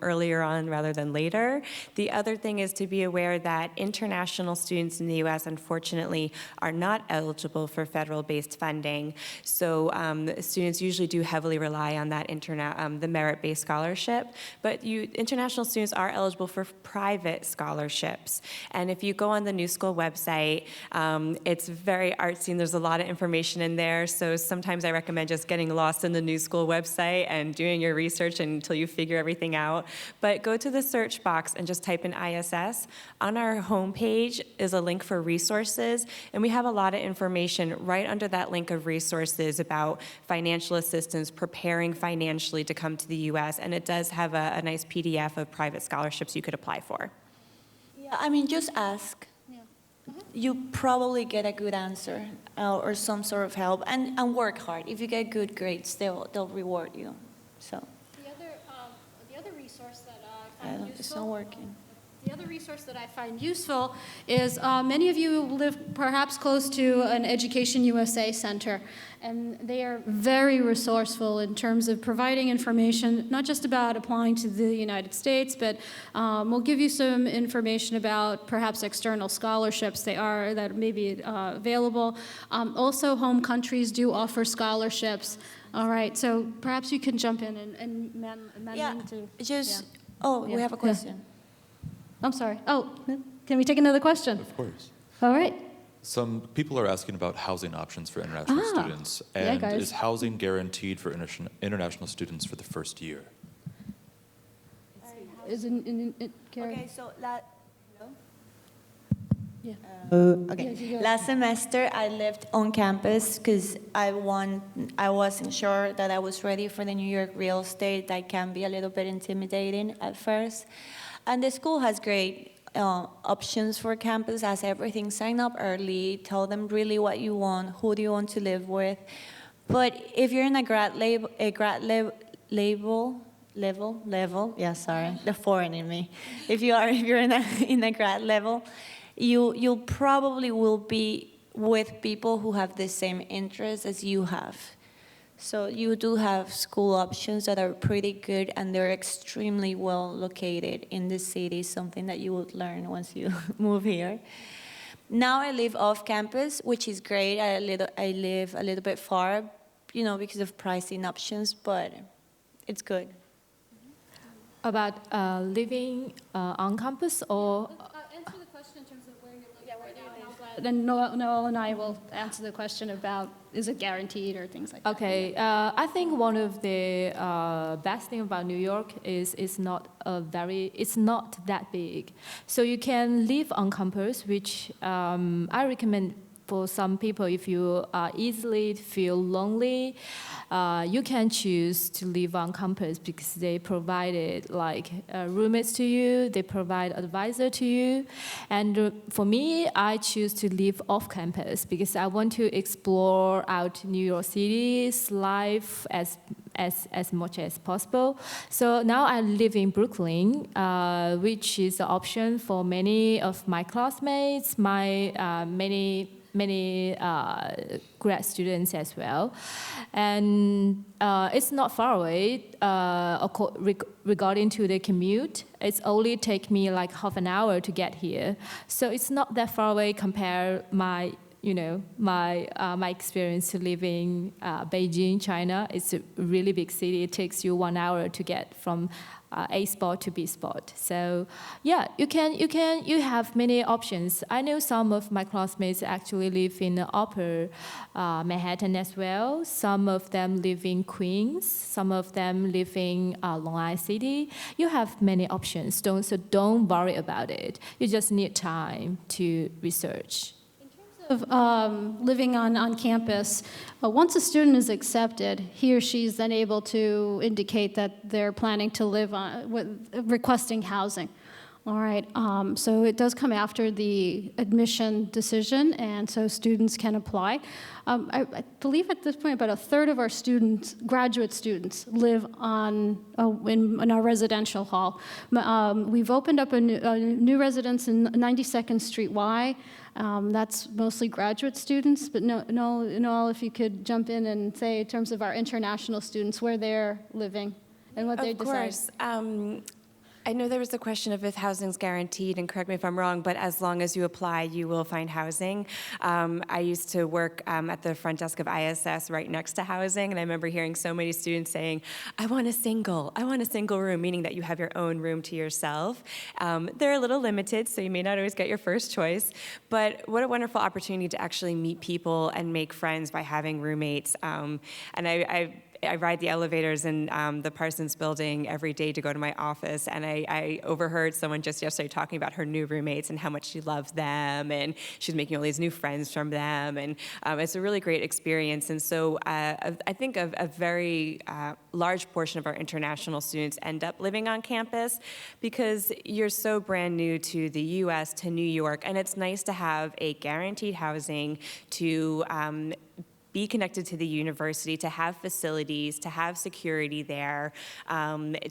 earlier on rather than later. The other thing is to be aware that international students in the U.S. unfortunately are not eligible for federal-based funding. So students usually do heavily rely on that the merit-based scholarship, but international students are eligible for private scholarships. And if you go on the New School website, it's very artsy and there's a lot of information in there. So sometimes I recommend just getting lost in the New School website and doing your research until you figure everything out. But go to the search box and just type in ISS. On our homepage is a link for resources, and we have a lot of information right under that link of resources about financial assistance, preparing financially to come to the U.S., and it does have a nice PDF of private scholarships you could apply for. Yeah, I mean, just ask. Yeah. You probably get a good answer or some sort of help, and work hard. If you get good grades, they'll reward you. So. The other resource that I find useful. It's not working. The other resource that I find useful is many of you live perhaps close to an Education USA center, and they are very resourceful in terms of providing information, not just about applying to the United States, but we'll give you some information about perhaps external scholarships that may be available. Also, home countries do offer scholarships. All right, so perhaps you can jump in and we have a question. Yeah. I'm sorry. Oh, can we take another question? Of course. All right. Some people are asking about housing options for international students. Yeah, And guys. is housing guaranteed for international students for the first year? Karen? Okay, so Yeah. okay. Yeah, you go. Last semester, I lived on campus because I wasn't sure that I was ready for the New York real estate. That can be a little bit intimidating at first. And the school has great options for campus, has everything. Sign up early, tell them really what you want, who do you want to live with. But if you're in a grad level, yeah, sorry, the foreign in me. If you're in a grad level, you probably will be with people who have the same interests as you have. So you do have school options that are pretty good, and they're extremely well located in the city, something that you would learn once you move here. Now I live off campus, which is great. I live a little bit far, because of pricing options, but it's good. About living on campus or Answer the question in terms of where you're living right now, and I'll Then Noel and I will answer the question about is it guaranteed or things like that. Okay, I think one of the best thing about New York is it's not that big. So you can live on campus, which I recommend for some people. If you easily feel lonely, you can choose to live on campus because they provided like roommates to you, they provide advisor to you. And for me, I choose to live off campus because I want to explore out New York City's life as much as possible. So now I live in Brooklyn, which is an option for many of my classmates, my many grad students as well. And it's not far away regarding to the commute. It's only take me like half an hour to get here. So it's not that far away compared my experience to living Beijing, China. It's a really big city. It takes you 1 hour to get from A spot to B spot. So yeah, you have many options. I know some of my classmates actually live in Upper Manhattan as well. Some of them live in Queens. Some of them live in Long Island City. You have many options. So don't worry about it. You just need time to research. Of living on campus, once a student is accepted, he or she is then able to indicate that they're planning to live requesting housing. All right, so it does come after the admission decision, and so students can apply. I believe at this point about a third of our students, graduate students, live in our residential hall. We've opened up a new residence in 92nd Street Y. That's mostly graduate students, but Noel, if you could jump in and say in terms of our international students, where they're living and what they decide. Of course. I know there was a question of if housing's guaranteed, and correct me if I'm wrong, but as long as you apply, you will find housing. I used to work at the front desk of ISS right next to housing, and I remember hearing so many students saying, I want a single room, meaning that you have your own room to yourself. They're a little limited, so you may not always get your first choice, but what a wonderful opportunity to actually meet people and make friends by having roommates. And I ride the elevators in the Parsons building every day to go to my office, and I overheard someone just yesterday talking about her new roommates and how much she loves them, and she's making all these new friends from them, and it's a really great experience. And so I think a very large portion of our international students end up living on campus because you're so brand new to the U.S., to New York, and it's nice to have a guaranteed housing to be connected to the university, to have facilities, to have security there,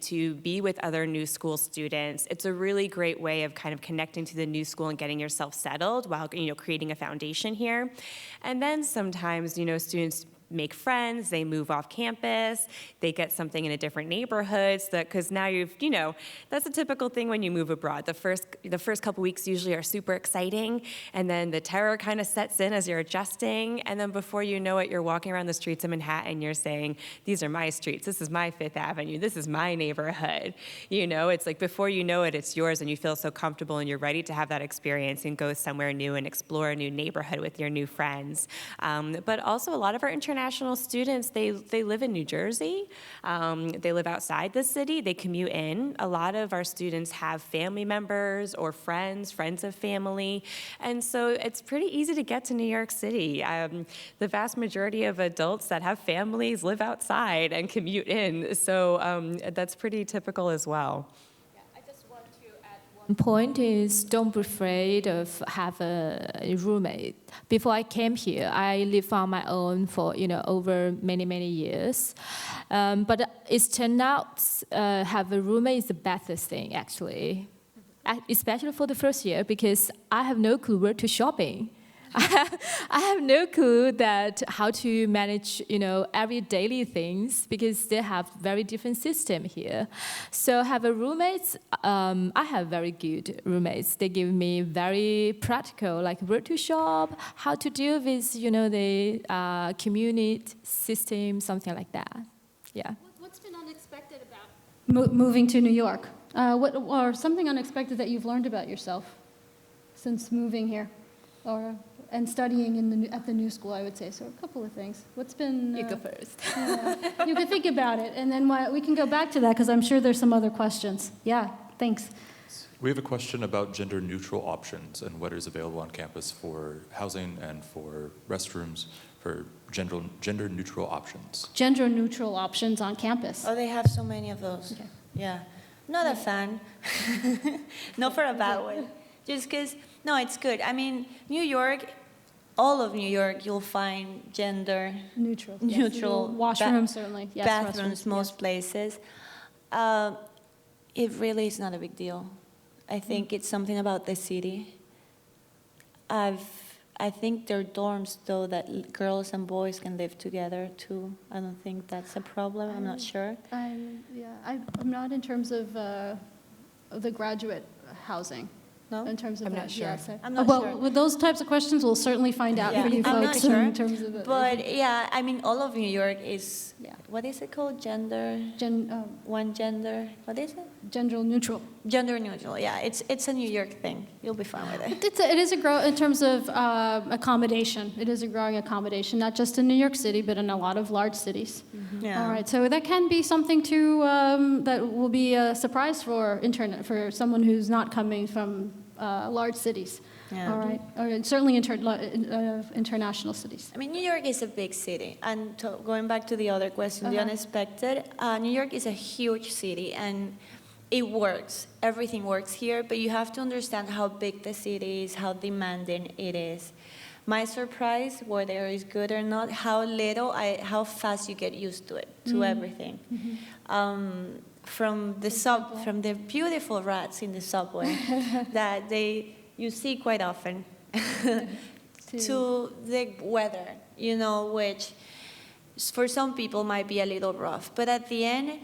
to be with other new school students. It's a really great way of kind of connecting to the new school and getting yourself settled while creating a foundation here. And then sometimes students make friends, they move off campus, they get something in a different neighborhood, because now that's a typical thing when you move abroad. The first couple weeks usually are super exciting, and then the terror kind of sets in as you're adjusting, and then before you know it, you're walking around the streets of Manhattan, you're saying, these are my streets, this is my Fifth Avenue, this is my neighborhood. It's like before you know it, it's yours, and you feel so comfortable, and you're ready to have that experience and go somewhere new and explore a new neighborhood with your new friends. But also a lot of our international students, they live in New Jersey. They live outside the city. They commute in. A lot of our students have family members or friends of family. And so it's pretty easy to get to New York City. The vast majority of adults that have families live outside and commute in. So that's pretty typical as well. Point is, don't be afraid of have a roommate. Before I came here, I lived on my own for over many years, but it's turned out have a roommate is the best thing actually, especially for the first year because I have no clue where to shopping. I have no clue that how to manage, every daily things because they have very different system here. So have a roommates. I have very good roommates. They give me very practical, like where to shop, how to deal with, the community system, something like that. Yeah. What's been unexpected about moving to New York? Or something unexpected that you've learned about yourself since moving here? Or and studying at the new school, I would say. So a couple of things. What's been... You go first. You can think about it, and then we can go back to that, because I'm sure there's some other questions. Yeah, thanks. We have a question about gender-neutral options and what is available on campus for housing and for restrooms for gender-neutral options. Gender-neutral options on campus. Oh, they have so many of those. Okay. Yeah. Not a fan. Not for a bad way. Just because, no, it's good. I mean, New York, all of New York, you'll find gender Neutral. neutral. Yes. Washrooms, certainly. Yes, bathrooms, restrooms, most yes. places. It really is not a big deal. I think it's something about the city. I think there are dorms, though, that girls and boys can live together, too. I don't think that's a problem. I'm not sure. I'm not in terms of the graduate housing. No? In terms of I'm that, not sure. yes. I'm not well, sure. with those types of questions, we'll certainly find out Yeah, for you I'm not folks sure, in terms of it. But, yeah, I mean, all of New York is, Yeah. what is it called? One gender, what is it? Gender neutral. Gender neutral, yeah. It's a New York thing. You'll be fine with it. It is a grow in terms of accommodation. It is a growing accommodation, not just in New York City, but in a lot of large cities. Yeah. All right, so that can be something to that will be a surprise for someone who's not coming from large cities. Yeah. All right, or certainly international cities. I mean, New York is a big city. And going back to the other question, the unexpected, New York is a huge city, and it works. Everything works here, but you have to understand how big the city is, how demanding it is. My surprise, whether it's good or not, how fast you get used to it, to everything. From the beautiful rats in the subway that you see quite often, to the weather, which for some people might be a little rough. But at the end,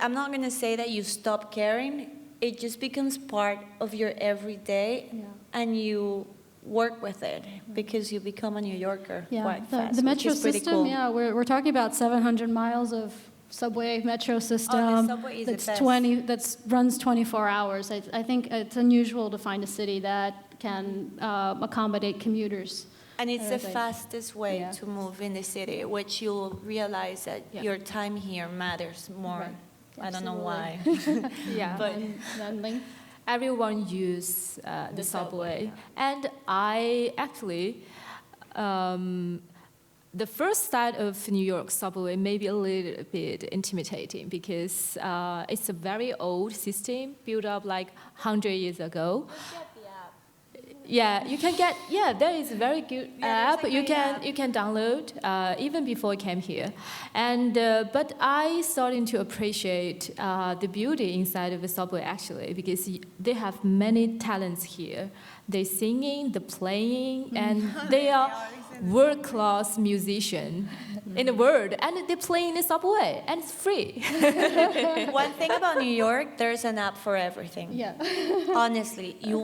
I'm not going to say that you stop caring. It just becomes part of your everyday, and you work with it because you become a New Yorker quite fast. The metro which is pretty system, cool. we're talking about 700 miles of subway metro system the subway is the best. that runs 24 hours. I think it's unusual to find a city that can accommodate commuters. And it's the Everything. fastest way Yeah. to move in the city, which you'll realize that your time here matters more. Right. I don't know why. Yeah. But Everyone use the subway. And I actually, the first start of New York subway may be a little bit intimidating because it's a very old system built up like 100 years ago. Yeah, you can get, there is a very good app. there's a You great can app. you can download even before I came here. And but I starting to appreciate the beauty inside of the subway actually because they have many talents here. They singing, the playing, and they are world-class musician in the world, and they play in the subway, and it's free. one thing about New York, there's an app for everything. yeah. Honestly, you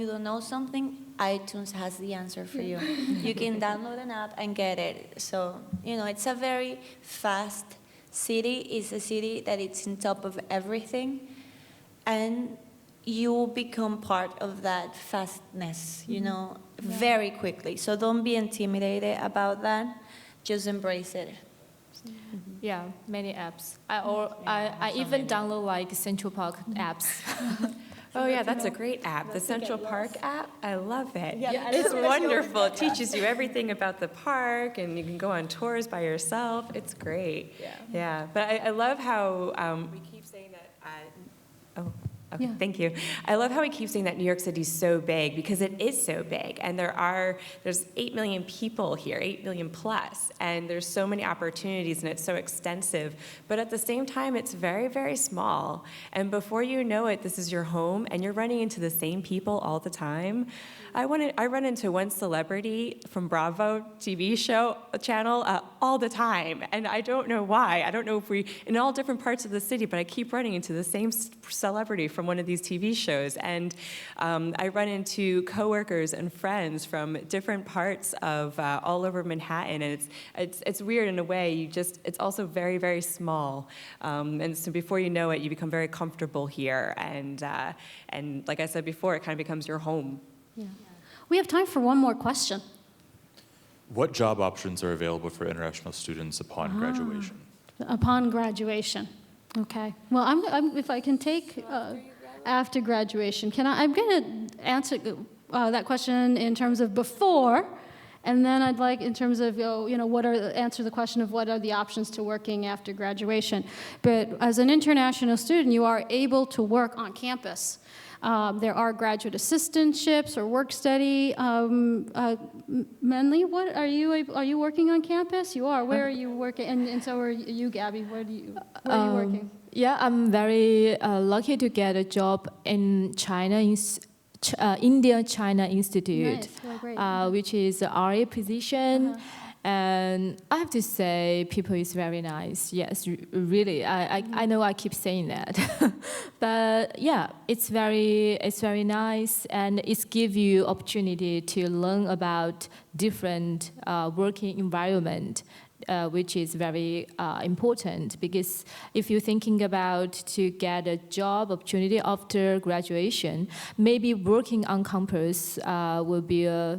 don't know something, iTunes has the answer for you. You can download an app and get it. So, it's a very fast city. It's a city that it's on top of everything. And you become part of that fastness, very quickly. So don't be intimidated about that. Just embrace it. Yeah, many apps. I even download like Central Park apps. Oh yeah, that's a great app. The Central Park app, I love it. Yeah, It's wonderful. It teaches you everything about the park, and you can go on tours by yourself. It's great. Yeah. But I love how we keep saying that. Okay, Yeah. thank you. I love how we keep saying that New York City is so big because it is so big, and there's 8 million people here, 8 million plus, and there's so many opportunities, and it's so extensive. But at the same time, it's very, very small. And before you know it, this is your home, and you're running into the same people all the time. I run into one celebrity from Bravo TV channel all the time, and I don't know why. I don't know if in all different parts of the city, but I keep running into the same celebrity from one of these TV shows. And I run into coworkers and friends from different parts of all over Manhattan, and it's weird in a way. It's also very, very small, and so before you know it, you become very comfortable here, and like I said before, it kind of becomes your home. Yeah. We have time for one more question. What job options are available for international students upon graduation? Upon graduation. Okay. Well, if I can take after graduation, I'm going to answer that question in terms of before, and then I'd like in terms of answer the question of what are the options to working after graduation. But as an international student, you are able to work on campus. There are graduate assistantships or work study. Menli, what are you working on campus? You are. Where are you working? And so are you, Gabby. Where are you working? Yeah, I'm very lucky to get a job in China, India-China Institute, Nice. Well, great. which is a RA position. And I have to say, people is very nice. Yes, really. I know I keep saying that, but yeah, it's very nice, and it's give you opportunity to learn about different working environment. Which is very important, because if you're thinking about to get a job opportunity after graduation, maybe working on campus will be a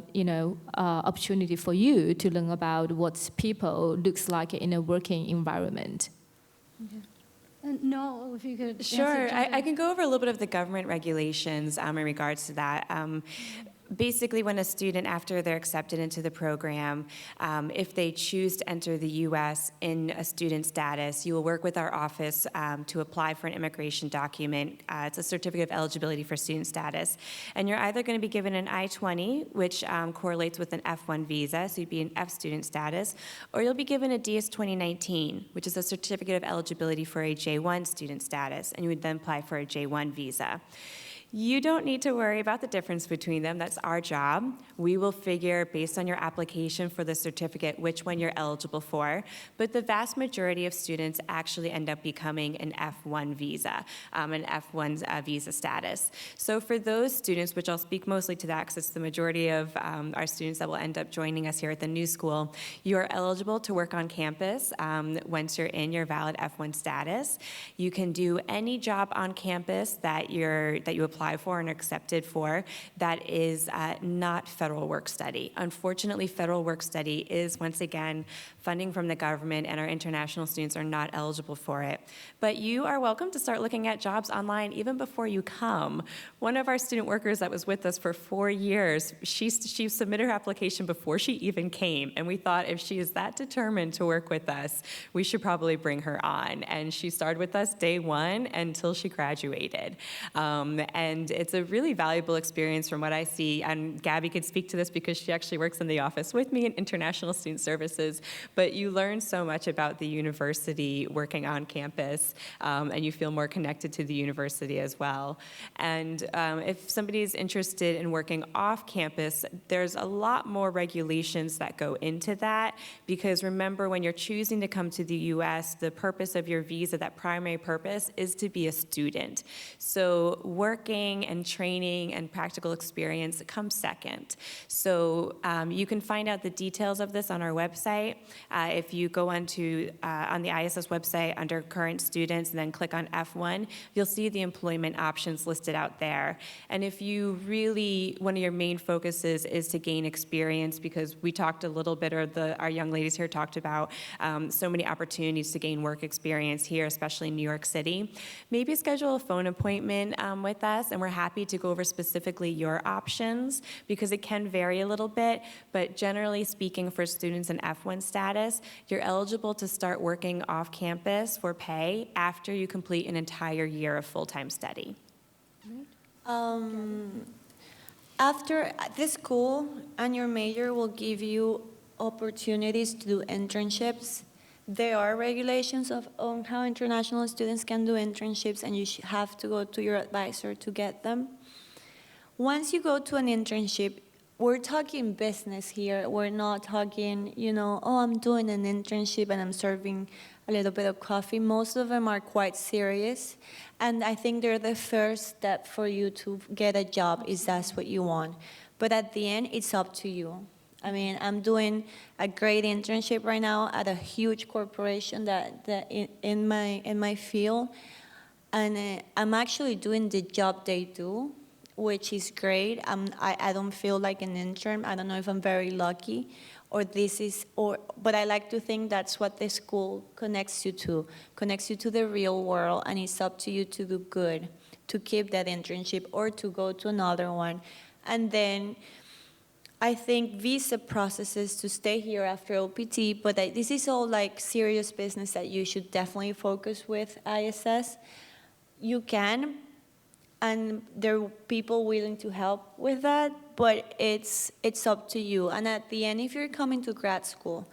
opportunity for you to learn about what people looks like in a working environment. Okay. And Noel, if you could. Sure, I can go over a little bit of the government regulations in regards to that. Basically, when a student, after they're accepted into the program, if they choose to enter the U.S. in a student status, you will work with our office to apply for an immigration document. It's a certificate of eligibility for student status. And you're either going to be given an I-20, which correlates with an F1 visa, so you'd be an F student status, or you'll be given a DS 2019, which is a certificate of eligibility for a J1 student status, and you would then apply for a J1 visa. You don't need to worry about the difference between them. That's our job. We will figure, based on your application for the certificate, which one you're eligible for. But the vast majority of students actually end up becoming an F1 visa, an F1 visa status. So for those students, which I'll speak mostly to that because it's the majority of our students that will end up joining us here at the new school, you are eligible to work on campus once you're in your valid F1 status. You can do any job on campus that you apply for and are accepted for that is not federal work study. Unfortunately, federal work study is, once again, funding from the government, and our international students are not eligible for it. But you are welcome to start looking at jobs online even before you come. One of our student workers that was with us for 4 years, she submitted her application before she even came, and we thought if she is that determined to work with us, we should probably bring her on. And she started with us day one until she graduated. And it's a really valuable experience from what I see. And Gabby could speak to this because she actually works in the office with me in International Student Services. But you learn so much about the university working on campus, and you feel more connected to the university as well. And if somebody is interested in working off campus, there's a lot more regulations that go into that, because remember, when you're choosing to come to the U.S., the purpose of your visa, that primary purpose, is to be a student. So working and training and practical experience comes second. So you can find out the details of this on our website. If you go on the ISS website under current students and then click on F1, you'll see the employment options listed out there. And if you really, one of your main focuses is to gain experience, because we talked a little bit, or our young ladies here talked about so many opportunities to gain work experience here, especially in New York City, maybe schedule a phone appointment with us, and we're happy to go over specifically your options, because it can vary a little bit. But generally speaking, for students in F1 status, you're eligible to start working off campus for pay after you complete an entire year of full-time study. After this school and your major will give you opportunities to do internships. There are regulations on how international students can do internships, and you have to go to your advisor to get them. Once you go to an internship, we're talking business here. We're not talking, oh, I'm doing an internship and I'm serving a little bit of coffee. Most of them are quite serious, and I think they're the first step for you to get a job, if that's what you want. But at the end, it's up to you. I mean, I'm doing a great internship right now at a huge corporation that in my field, and I'm actually doing the job they do which is great. I don't feel like an intern. I don't know if I'm very lucky, but I like to think that's what the school connects you to the real world, and it's up to you to do good, to keep that internship or to go to another one. And then I think visa processes to stay here after OPT, but this is all like serious business that you should definitely focus with ISS. You can, and there are people willing to help with that, but it's up to you. And at the end, if you're coming to grad school,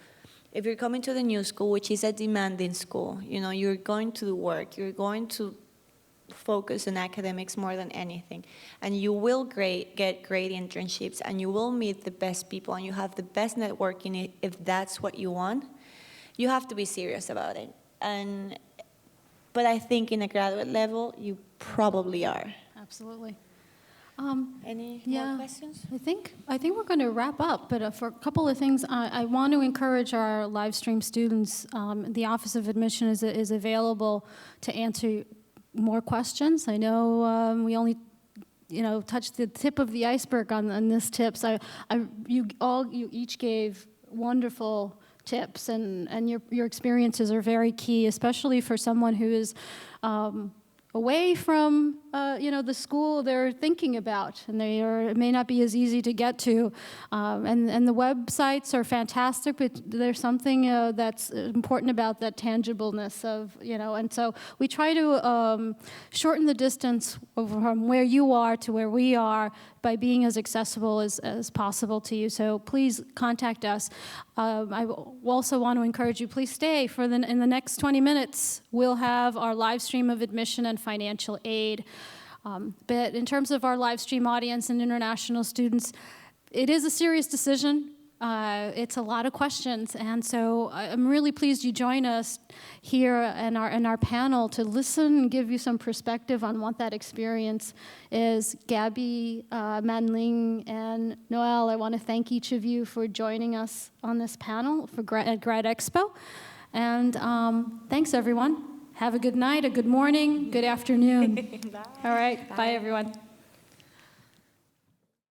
if you're coming to the new school, which is a demanding school, you're going to do work, you're going to focus on academics more than anything, and you will get great internships, and you will meet the best people, and you have the best networking if that's what you want. You have to be serious about it. But I think in a graduate level, you probably are. Absolutely. Any Yeah, more questions? I think we're going to wrap up, but for a couple of things, I want to encourage our live stream students. The Office of Admission is available to answer more questions. I know we only touched the tip of the iceberg on this tips. You each gave wonderful tips, and your experiences are very key, especially for someone who is away from the school they're thinking about, and it may not be as easy to get to. And the websites are fantastic, but there's something that's important about that tangibleness of, and so we try to shorten the distance from where you are to where we are by being as accessible as possible to you. So please contact us. I also want to encourage you, please stay in the next 20 minutes. We'll have our live stream of admission and financial aid. But in terms of our live stream audience and international students, it is a serious decision. It's a lot of questions, and so I'm really pleased you join us here in our panel to listen and give you some perspective on what that experience is. Gabby, Manling, and Noel, I want to thank each of you for joining us on this panel at Grad Expo, and thanks everyone. Have a good night, a good morning, good afternoon. All right, bye everyone.